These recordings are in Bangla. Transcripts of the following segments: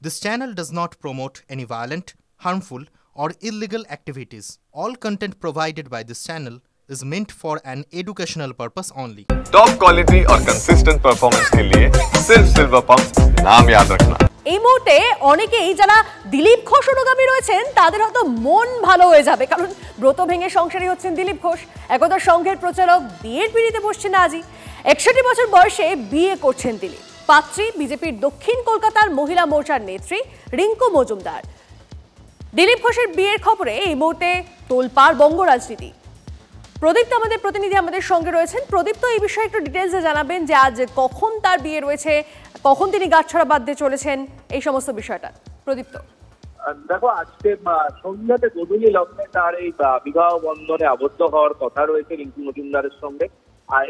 This channel does not promote any violent, harmful, or illegal activities. All content provided by this channel is meant for an educational purpose only. Top quality और कंसिस्टेंट परफॉर्मेंस के लिए सिर्फ सिल्वर पंप नाम याद रखना। এই মুহূর্তে অনেকেই যারা দিলীপ ঘোষ অনুগামী রয়েছেন তাদের হয়তো মন ভালো হয়ে যাবে, কারণ ব্রত ভেঙে সংসারী হচ্ছেন দিলীপ ঘোষ। একদা সংঘের প্রচারক বিয়ের পিড়িতে বসছেন আজই। 61 বছর বয়সে বিয়ে করছেন দিলীপ। পাত্রী বিজেপির দক্ষিণ কলকাতার মহিলা মোর্চার নেত্রী রিঙ্কু মজুমদার। দিলীপ ঘোষের বিয়ের খবরে এই মুহূর্তে তোলপাড় বঙ্গ রাজনীতি। প্রদীপ্ত আমাদের প্রতিনিধি আমাদের সঙ্গে রয়েছেন। প্রদীপ্ত এই বিষয়ে একটু ডিটেলসে জানাবেন যে আজ কখন তার বিয়ে রয়েছে, কখন তিনি গাঁটছড়া বাঁধতে চলেছেন, এই সমস্ত বিষয়টা। প্রদীপ্ত, দেখো, আজকে সন্ধ্যাতে গোধূলি লগ্নে তার এই বিবাহ বন্ধনে আবদ্ধ হওয়ার কথা রয়েছে রিঙ্কু মজুমদারের সঙ্গে,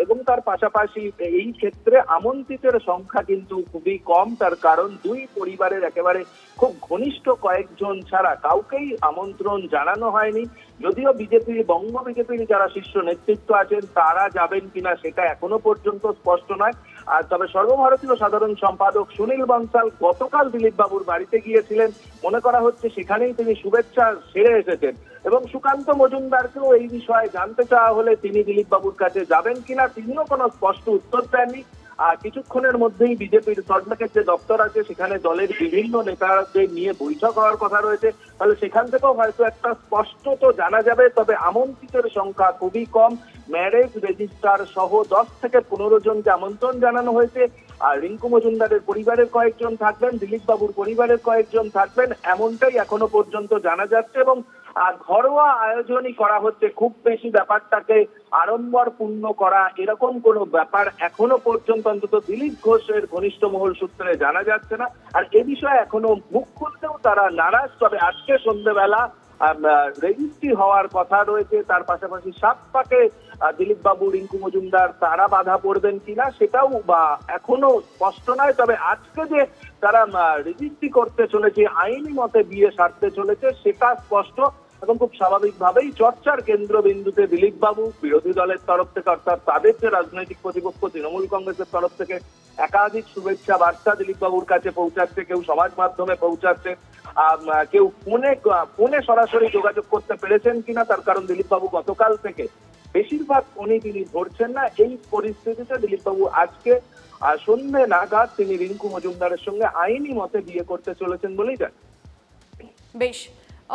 এবং তার পাশাপাশি এই ক্ষেত্রে আমন্ত্রিতের সংখ্যা কিন্তু খুবই কম। তার কারণ দুই পরিবারের একেবারে খুব ঘনিষ্ঠ কয়েকজন ছাড়া কাউকেই আমন্ত্রণ জানানো হয়নি। যদিও বঙ্গ বিজেপির যারা শীর্ষ নেতৃত্ব আছেন তারা যাবেন কিনা সেটা এখনো পর্যন্ত স্পষ্ট নয়। আর তবে সর্বভারতীয় সাধারণ সম্পাদক সুনীল বনসাল গতকাল দিলীপ বাবুর বাড়িতে গিয়েছিলেন। মনে করা হচ্ছে সেখানেই তিনি শুভেচ্ছা সেরে এসেছেন, এবং সুকান্ত মজুমদারকেও এই বিষয়ে জানতে চাওয়া হলে তিনি দিলীপ বাবুর কাছে যাবেন কিনা তিনিও কোনো স্পষ্ট উত্তর দেননি। কিছুক্ষণের মধ্যেই বিজেপির সল্টলেকের যে দপ্তর আছে সেখানে দলের বিভিন্ন নেতাদের নিয়ে বৈঠক হওয়ার কথা রয়েছে, তাহলে সেখান থেকেও হয়তো একটা স্পষ্ট তো জানা যাবে। তবে আমন্ত্রিতের সংখ্যা খুবই কম। ম্যারেজ রেজিস্ট্রার সহ 10 থেকে 15 জনকে আমন্ত্রণ জানানো হয়েছে। আর রিঙ্কু মজুমদারের পরিবারের কয়েকজন থাকবেন, দিলীপ বাবুর পরিবারের কয়েকজন থাকবেন, এমনটাই এখনো পর্যন্ত জানা যাচ্ছে। এবং ঘরোয়া আয়োজনই করা হচ্ছে, খুব বেশি ব্যাপারটাকে আড়ম্বরপূর্ণ করা এরকম কোনো ব্যাপার এখনো পর্যন্ত অন্তত দিলীপ ঘোষের ঘনিষ্ঠ মহল সূত্রে জানা যাচ্ছে না। আর এ বিষয়ে এখনো মুখ খুলতেও তারা নারাজ। তবে আজকে সন্ধ্যেবেলা রেজিস্ট্রি হওয়ার কথা রয়েছে, তার পাশাপাশি সাত পাকে দিলীপ বাবু রিঙ্কু মজুমদার তারা বাধা পড়বেন কিনা সেটাও এখনো স্পষ্ট নয়। তবে আজকে যে তারা রেজিস্ট্রি করতে চলেছে, আইনি মতে বিয়ে সারতে চলেছে সেটা স্পষ্ট। এবং খুব স্বাভাবিকভাবেই চর্চার কেন্দ্রবিন্দুতে দিলীপ বাবু। বিরোধী দলের তরফ থেকে অর্থাৎ তাদের যে রাজনৈতিক প্রতিপক্ষ তৃণমূল কংগ্রেসের তরফ থেকে একাধিক শুভেচ্ছা বার্তা দিলীপ বাবুর কাছে পৌঁছাচ্ছে, কেউ সমাজ মাধ্যমে পৌঁছাচ্ছে, কেউ ফোনে সরাসরি যোগাযোগ করতে পেরেছেন কিনা, তার কারণ দিলীপ বাবু গতকাল থেকে বেশিরভাগ ফোনই তিনি ধরছেন না। এই পরিস্থিতিতে দিলীপ বাবু আজকে সন্ধ্যে নাগাদ তিনি রিঙ্কু মজুমদারের সঙ্গে আইনি মতে বিয়ে করতে চলেছেন বলেই জানেন। বেশ,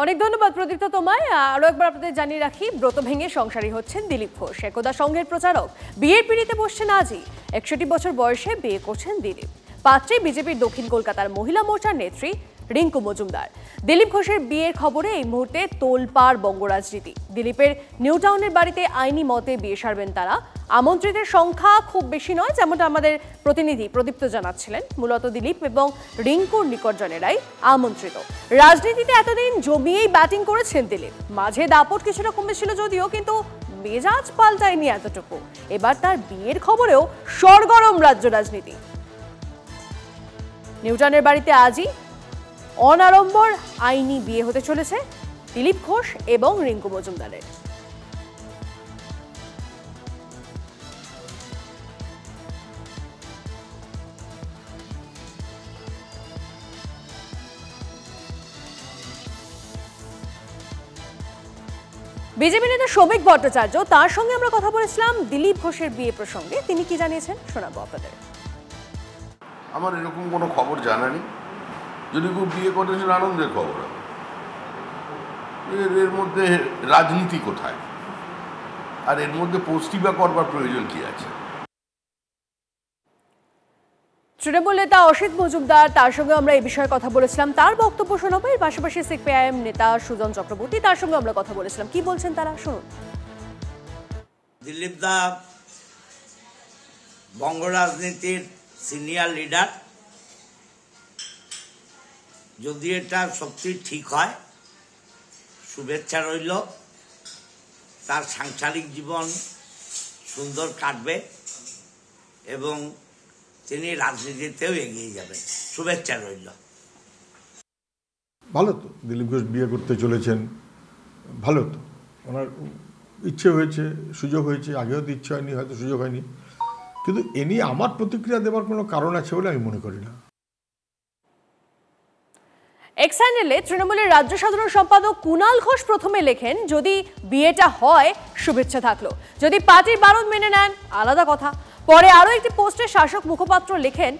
অনেক ধন্যবাদ প্রদীপ্ত তোমায়। আরো একবার আপনাদের জানিয়ে রাখি, ব্রত ভেঙে সংসারী হচ্ছেন দিলীপ ঘোষ। একদা সংঘের প্রচারক বিয়ের পিড়িতে বসছেন আজই। 61 বছর বয়সে বিয়ে করছেন দিলীপ। পাত্রী বিজেপির দক্ষিণ কলকাতার মহিলা মোর্চার নেত্রী রিঙ্কু মজুমদার। দিলীপ ঘোষের বিয়ের খবরে এই মুহূর্তে তোলপাড় বঙ্গ রাজনীতি। দিলীপের নিউ টাউনের বাড়িতে আইনি মতে বিয়ে সারবেন তারা। আমন্ত্রিতের সংখ্যা খুব বেশি নয়, যেমনটা আমাদের প্রতিনিধি প্রদীপ্ত জানাচ্ছিলেন। মূলত দিলীপ এবং রিঙ্কুর নিকটজনেরাই আমন্ত্রিত। রাজনীতিতে এতদিন জমিয়েই ব্যাটিং করেছেন দিলীপ। মাঝে দাপট কিছুটা কমেছিল যদিও, কিন্তু মেজাজ পাল্টায়নি এতটুকু। এবার তার বিয়ের খবরেও সরগরম রাজ্য রাজনীতি। নিউ টাউনের বাড়িতে আজই অনাড়ম্বর আইনি বিয়ে হতে চলেছে দিলীপ ঘোষ এবং রিঙ্কু মজুমদারের। বিজেপি নেতা শ্রমিক ভট্টাচার্য, তার সঙ্গে আমরা কথা বলেছিলাম দিলীপ ঘোষের বিয়ে প্রসঙ্গে। তিনি কি জানিয়েছেন শোনাবো আপনাদের। আমার এরকম কোনো খবর জানা নেই। যদি খুব বিয়ে করেছেন আনন্দের খবর, এর মধ্যে রাজনীতি কোথায়, আর এর মধ্যে পোস্টি বা করবার প্রয়োজন কি আছে? তৃণমূল নেতা অসিত মজুমদার, তার সঙ্গে আমরা এই বিষয়ে কথা বলেছিলাম। তার বক্তব্য শোনাবো। এর পাশাপাশি সিপিআইএম নেতা সুজন চক্রবর্তী, তার সঙ্গে আমরা কথা বলেছিলাম। কি বলছেন তারা শুনুন। দিলীপ দা বঙ্গ রাজনীতির সিনিয়র লিডার। যদি এটা সত্যি ঠিক হয়, শুভেচ্ছা রইল। তার সাংসারিক জীবন সুন্দর কাটবে এবং তিনি রাজনীতিতেও এগিয়ে যাবেন। শুভেচ্ছা রইল। ভালো তো, দিলীপ ঘোষ বিয়ে করতে চলেছেন, ভালো তো। ওনার ইচ্ছে হয়েছে, সুযোগ হয়েছে, আগেও তো ইচ্ছে হয়নি, হয়তো সুযোগ হয়নি, কিন্তু এ নিয়ে আমার প্রতিক্রিয়া দেওয়ার কোনো কারণ আছে বলে আমি মনে করি না। এক্স হ্যান্ডেলে তৃণমূলের রাজ্য সাধারণ সম্পাদক কুণাল ঘোষ প্রথমে লেখেন, যদি বিয়েটা হয় শুভেচ্ছা থাকলো, যদি পার্টির বারণ মেনে নেন আলাদা কথা। পরে আরও একটি পোস্টে শাসক মুখপাত্র লেখেন,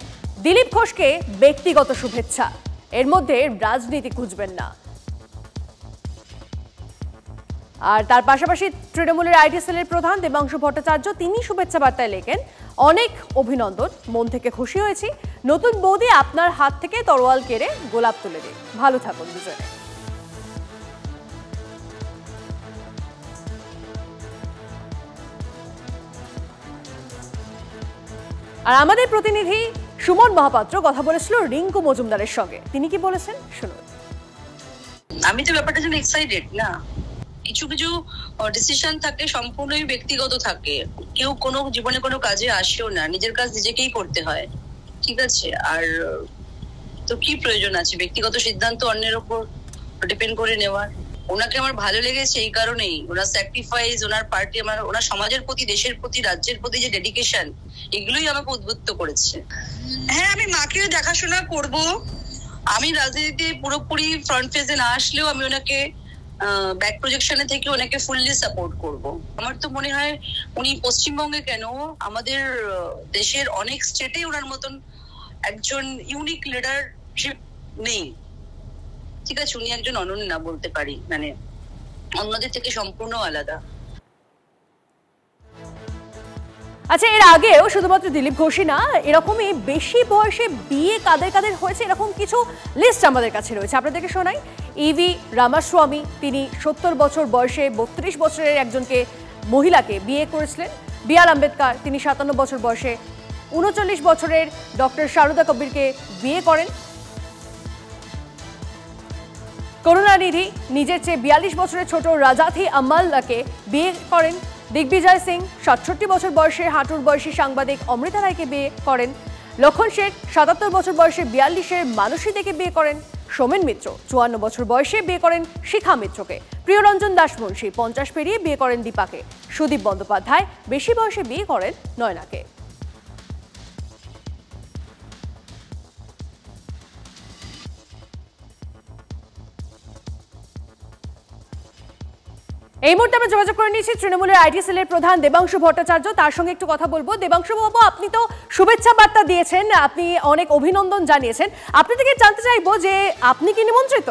দিলীপ ঘোষকে ব্যক্তিগত শুভেচ্ছা, এর মধ্যে রাজনীতি খুঁজবেন না। আর তার পাশাপাশি তৃণমূলের আইটি সেলের প্রধান দেবাংশু ভট্টাচার্য তিনি শুভেচ্ছা বার্তায় লেখেন, অনেক অভিনন্দন, মন থেকে খুশি হয়েছি, নতুন বৌদি আপনার হাত থেকে তরোয়াল কেড়ে গোলাপ তুলে দিন, ভালো থাকুন দুজনে। আর আমাদের প্রতিনিধি সুমন মহাপাত্র কথা বলেছিল রিঙ্কু মজুমদারের সঙ্গে, তিনি কি বলেছেন শুনুন। আমি তো ব্যাপারটা জন্য এক্সাইটেড না, কিছু কিছু ডিসিশন থাকে সম্পূর্ণই ব্যক্তিগত থাকে, কেউ কোনো জীবনে কোনো কাজে আসেও না, নিজের কাজ নিজেকেই করতে হয়, ঠিক আছে। আর তো কি প্রয়োজন আছে ব্যক্তিগত সিদ্ধান্ত অন্যের উপর ডিপেন্ড করে নেওয়ার। ওনাকে আমার ভালো লেগেছে এই কারণেই, ওনার স্যাক্রিফাইস, ওনার পার্টি, ওনার সমাজের প্রতি, দেশের প্রতি, রাজ্যের প্রতি যে ডেডিকেশন, এগুলোই আমাকে উদ্বুদ্ধ করেছে। হ্যাঁ, আমি মাকেও দেখাশোনা করব, আমি রাজনীতিতে পুরোপুরি ফ্রন্ট ফেজে না আসলেও আমি ওনাকে ব্যাক প্রজেকশনে থেকে ওনাকে ফুললি সাপোর্ট করব। আমার তো মনে হয় উনি পশ্চিমবঙ্গে কেন আমাদের দেশের অনেক স্টেটে ওনার মতন একজন ইউনিক লিডারশিপ নেই, ঠিক আছে। উনি একজন অনন্য বলতে পারি, মানে অন্যদের থেকে সম্পূর্ণ আলাদা। আচ্ছা, এর আগেও শুধুমাত্র দিলীপ ঘোষই না, এরকমই বেশি বয়সে বিয়ে কাদের কাদের হয়েছে এরকম কিছু লিস্ট আমাদের কাছে রয়েছে, আপনাদেরকে শোনাই। ইভি রামাস্বামী, তিনি 70 বছর বয়সে 32 বছরের একজনকে মহিলাকে বিয়ে করেছিলেন। বি.আর. আম্বেদকর, তিনি 57 বছর বয়সে 39 বছরের ডক্টর শারদা কবিরকে বিয়ে করেন। করুণানিধি নিজের চেয়ে 42 বছরের ছোট রাজাথি আম্মালকে বিয়ে করেন। দিগ্বিজয় সিং 67 বছর বয়সে হাঁটুর বয়সী সাংবাদিক অমৃতা রায়কে বিয়ে করেন। লক্ষণ শেঠ 77 বছর বয়সে 42-এর মানসী দেকে বিয়ে করেন। সোমেন মিত্র 54 বছর বয়সে বিয়ে করেন শিখা মিত্রকে। প্রিয়রঞ্জন দাসমুন্সী 50 পেরিয়ে বিয়ে করেন দীপাকে। সুদীপ বন্দ্যোপাধ্যায় বেশি বয়সে বিয়ে করেন নয়নাকে। এই মুহূর্তে আমরা যোগাযোগ করে নিয়েছি তৃণমূলের আইটি সেলের প্রধান দেবাংশু ভট্টাচার্য, তার সঙ্গে একটু কথা বলবো। দেবাংশু বাবু, আপনি তো শুভেচ্ছা বার্তা দিয়েছেন, আপনি অনেক অভিনন্দন জানিয়েছেন, আপনি থেকে জানতে চাইবো যে আপনি কি নিমন্ত্রিত?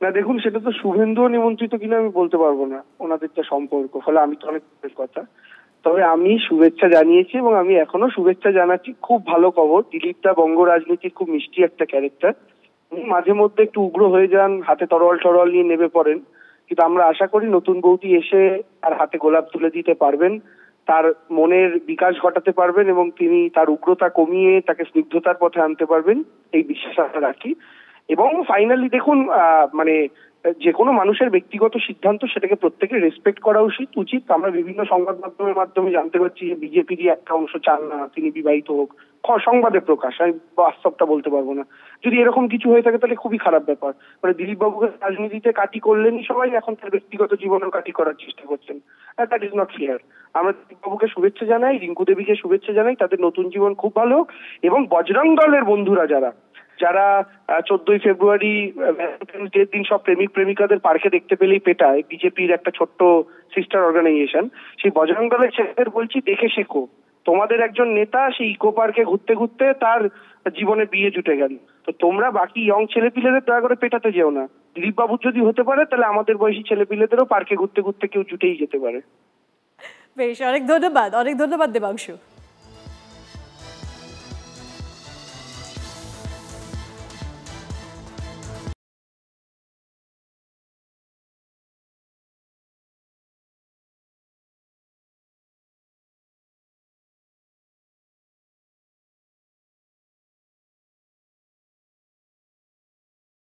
না দেখুন, সেটা তো শুভেন্দুও নিমন্ত্রিত কিনা আমি বলতে পারবো না, ওনাদের তো সম্পর্ক, ফলে আমি তো অনেক কথা। তবে আমি শুভেচ্ছা জানিয়েছি এবং আমি এখনো শুভেচ্ছা জানাচ্ছি। খুব ভালো খবর, দিলীপদা বঙ্গ রাজনীতির খুব মিষ্টি একটা ক্যারেক্টার, মাঝে মধ্যে একটু উগ্র হয়ে যান, হাতে তরোয়াল নিয়ে নেমে পড়েন, কিন্তু আমরা আশা করি নতুন বৌদি এসে তার হাতে গোলাপ তুলে দিতে পারবেন, তার মনের বিকাশ ঘটাতে পারবেন এবং তিনি তার উগ্রতা কমিয়ে তাকে স্নিগ্ধতার পথে আনতে পারবেন, এই বিশ্বাস আমরা রাখি। এবং ফাইনালি দেখুন, মানে যে কোনো মানুষের ব্যক্তিগত সিদ্ধান্ত, সেটাকে প্রত্যেকে রেসপেক্ট করা উচিত। আমরা বিভিন্ন সংবাদ মাধ্যমের মাধ্যমে জানতে পারছি যে বিজেপিরই একটা অংশ চান না তিনি বিবাহিত হোক, সংবাদে প্রকাশ, আমি বাস্তবটা বলতে পারবো না। যদি এরকম কিছু হয়ে থাকে তাহলে খুবই খারাপ ব্যাপার। মানে দিলীপ বাবুকে রাজনীতিতে কাটি করলেনই সবাই, এখন তার ব্যক্তিগত জীবনেও কাটি করার চেষ্টা করছেন, দ্যাট ইজ নট ফেয়ার। আমরা দিলীপ বাবুকে শুভেচ্ছা জানাই, রিঙ্কু দেবীকে শুভেচ্ছা জানাই, তাদের নতুন জীবন খুব ভালো হোক। এবং বজরং দলের বন্ধুরা যারা 14ই ফেব্রুয়ারি ভ্যালেন্টাইন্স দিন সব প্রেমিক প্রেমিকাদের পার্কে দেখতে পেলেই পেটায়, বিজেপির একটা ছোট্ট সিস্টার অর্গানাইজেশন, সেই বজরং দলের ছেলেদের বলছি, দেখে শেখো। তোমাদের একজন নেতা সেই ইকো পার্কে ঘুরতে ঘুরতে তার জীবনে বিয়ে জুটে গেল, তো তোমরা বাকি ইয়ং ছেলেপিলেদের দয়া করে পেটাতে যেও না। দিলীপ বাবুর যদি হতে পারে তাহলে আমাদের বয়সী ছেলেপিলেদেরও পার্কে ঘুরতে ঘুরতে কেউ জুটেই যেতে পারে। বেশ, অনেক ধন্যবাদ দেবাংশু।